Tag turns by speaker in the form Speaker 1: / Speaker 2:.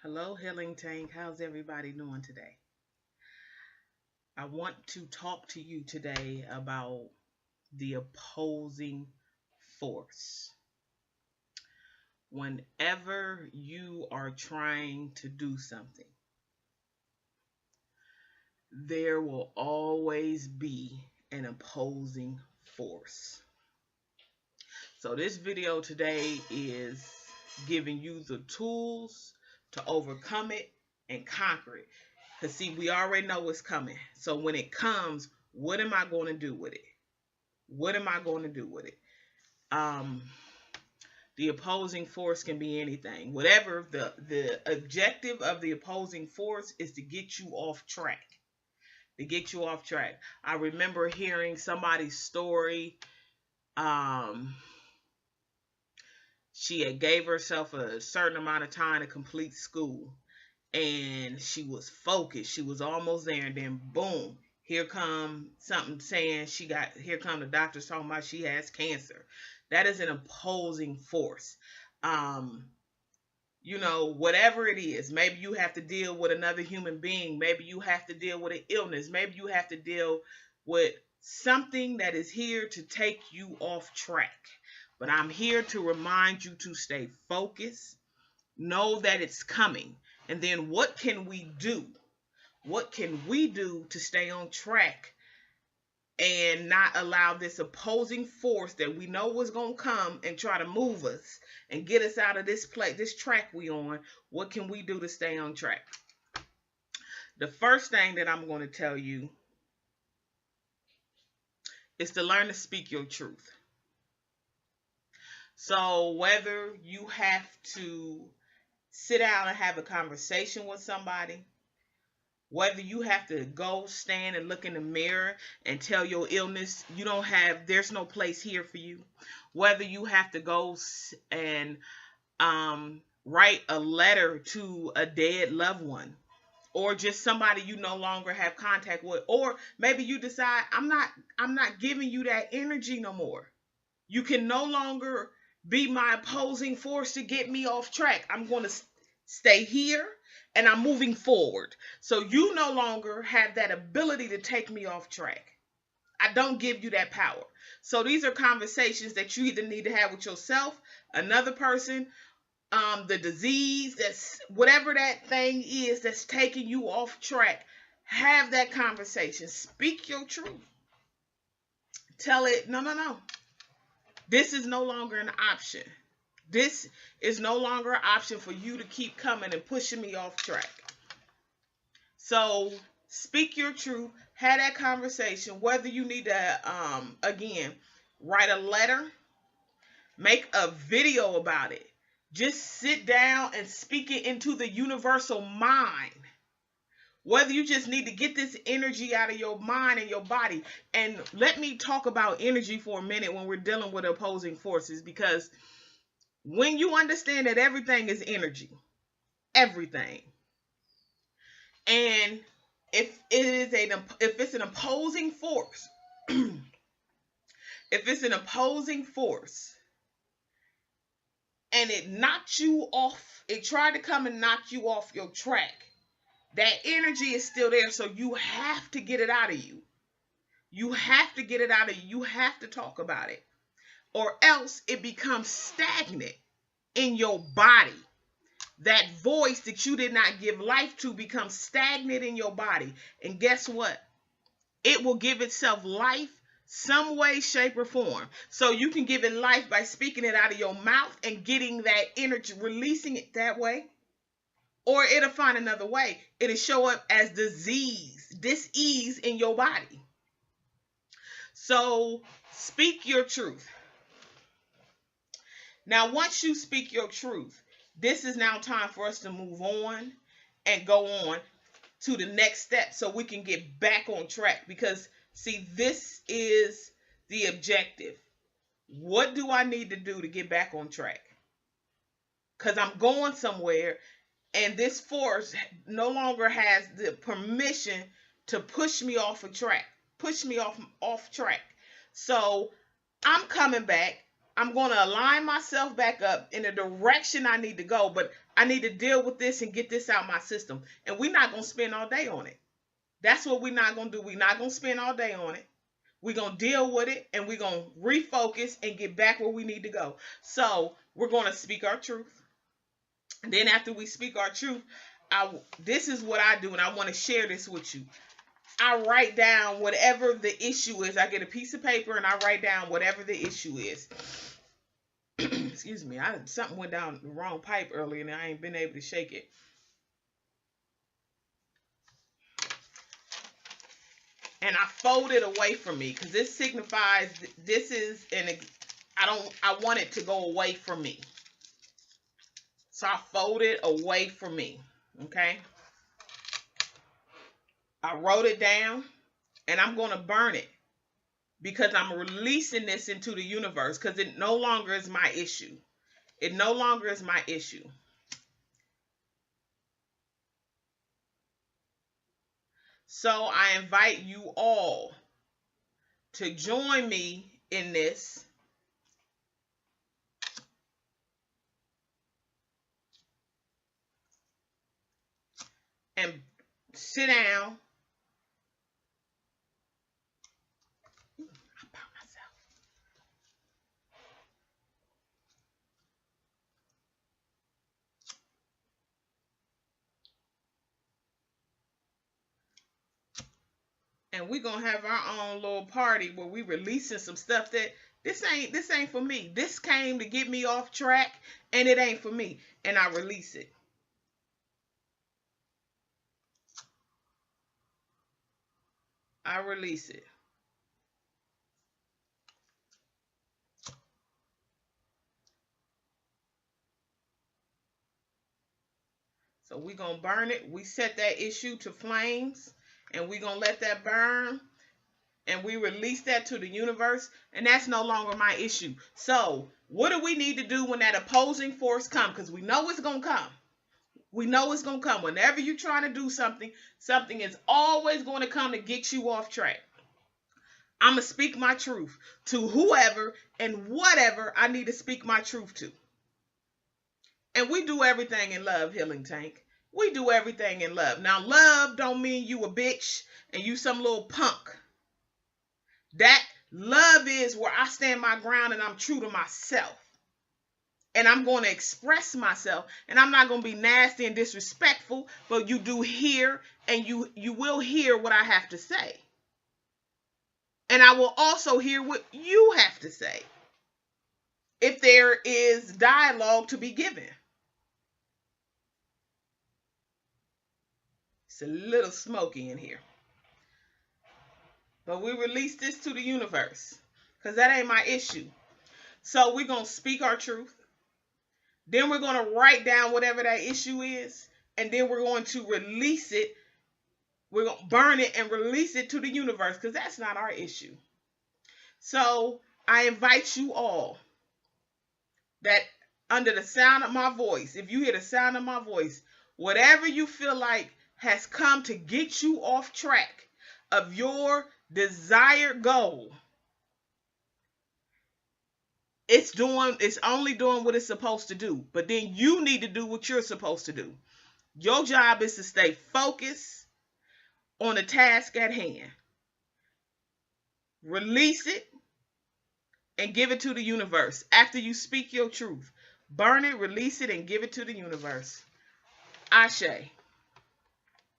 Speaker 1: Hello, Healing Tank. How's everybody doing today? I want to talk to you today about the opposing force. Whenever you are trying to do something, there will always be an opposing force. So, this video today is giving you the tools to overcome it and conquer it. Because, see, we already know what's coming. So, when it comes, what am I going to do with it? What am I going to do with it? Um, the opposing force can be anything. Whatever the objective of the opposing force is to get you off track. To get you off track. I remember hearing somebody's story. Um, she had gave herself a certain amount of time to complete school, and she was focused. She was almost there, and then boom, here come something saying here come the doctors talking about she has cancer. That is an opposing force. Um, whatever it is, maybe you have to deal with another human being, maybe you have to deal with an illness, maybe you have to deal with something that is here to take you off track. But I'm here to remind you to stay focused, know that it's coming. And then what can we do? What can we do to stay on track and not allow this opposing force that we know was going to come and try to move us and get us out of this place, this track we on? What can we do to stay on track? The first thing that I'm going to tell you is to learn to speak your truth. So whether you have to sit down and have a conversation with somebody, whether you have to go stand and look in the mirror and tell your illness there's no place here for you, whether you have to go and write a letter to a dead loved one, or just somebody you no longer have contact with, or maybe you decide I'm not giving you that energy no more. You can no longer be my opposing force to get me off track. I'm going to stay here and I'm moving forward. So you no longer have that ability to take me off track. I don't give you that power. So these are conversations that you either need to have with yourself, another person, the disease, that's whatever that thing is that's taking you off track. Have that conversation. Speak your truth. Tell it, no. This is no longer an option. This is no longer an option for you to keep coming and pushing me off track. So speak your truth. Have that conversation. Whether you need to, again, write a letter, make a video about it. Just sit down and speak it into the universal mind. Whether you just need to get this energy out of your mind and your body. And let me talk about energy for a minute when we're dealing with opposing forces, because when you understand that everything is energy, everything, and if it's an opposing force, if it's an opposing force, and it knocked you off, it tried to come and knock you off your track, that energy is still there. So you have to get it out of you. You have to get it out of you. You have to talk about it, or else it becomes stagnant in your body. That voice that you did not give life to becomes stagnant in your body. And guess what? It will give itself life some way, shape, or form. So you can give it life by speaking it out of your mouth and getting that energy, releasing it that way. Or it'll find another way. It'll show up as dis-ease in your body. So speak your truth. Now, once you speak your truth, this is now time for us to move on and go on to the next step so we can get back on track. Because, see, this is the objective. What do I need to do to get back on track? Because I'm going somewhere, and this force no longer has the permission to push me off a track, push me off track. So I'm coming back. I'm going to align myself back up in the direction I need to go, but I need to deal with this and get this out my system. And we're not going to spend all day on it. That's what we're not going to do. We're not going to spend all day on it. We're going to deal with it, and we're going to refocus and get back where we need to go. So we're going to speak our truth. And then after we speak our truth, this is what I do, and I want to share this with you. I write down whatever the issue is. I get a piece of paper and I write down whatever the issue is. Excuse me, something went down the wrong pipe earlier and I ain't been able to shake it. And I fold it away from me because this signifies this is I want it to go away from me. So I fold it away from me. Okay. I wrote it down and I'm going to burn it because I'm releasing this into the universe because it no longer is my issue. It no longer is my issue. So I invite you all to join me in this. And sit down. And we're gonna have our own little party where we releasing some stuff that this ain't for me. This came to get me off track and it ain't for me. And I release it. I release it. So we're gonna burn it. We set that issue to flames and we're gonna let that burn. And we release that to the universe, and that's no longer my issue. So what do we need to do when that opposing force comes? Because we know it's going to come. We know it's going to come. Whenever you're trying to do something, something is always going to come to get you off track. I'm going to speak my truth to whoever and whatever I need to speak my truth to. And we do everything in love, Healing Tank. We do everything in love. Now, love don't mean you a bitch and you some little punk. That love is where I stand my ground and I'm true to myself. And I'm going to express myself. And I'm not going to be nasty and disrespectful, but you do hear and you will hear what I have to say. And I will also hear what you have to say. If there is dialogue to be given. It's a little smoky in here. But we release this to the universe because that ain't my issue. So we're going to speak our truth. Then we're going to write down whatever that issue is. And then we're going to release it. We're going to burn it and release it to the universe because that's not our issue. So I invite you all that under the sound of my voice, if you hear the sound of my voice, whatever you feel like has come to get you off track of your desired goal, it's only doing what it's supposed to do. But then you need to do what you're supposed to do. Your job is to stay focused on the task at hand. Release it and give it to the universe. After you speak your truth, burn it, release it, and give it to the universe. Ashe.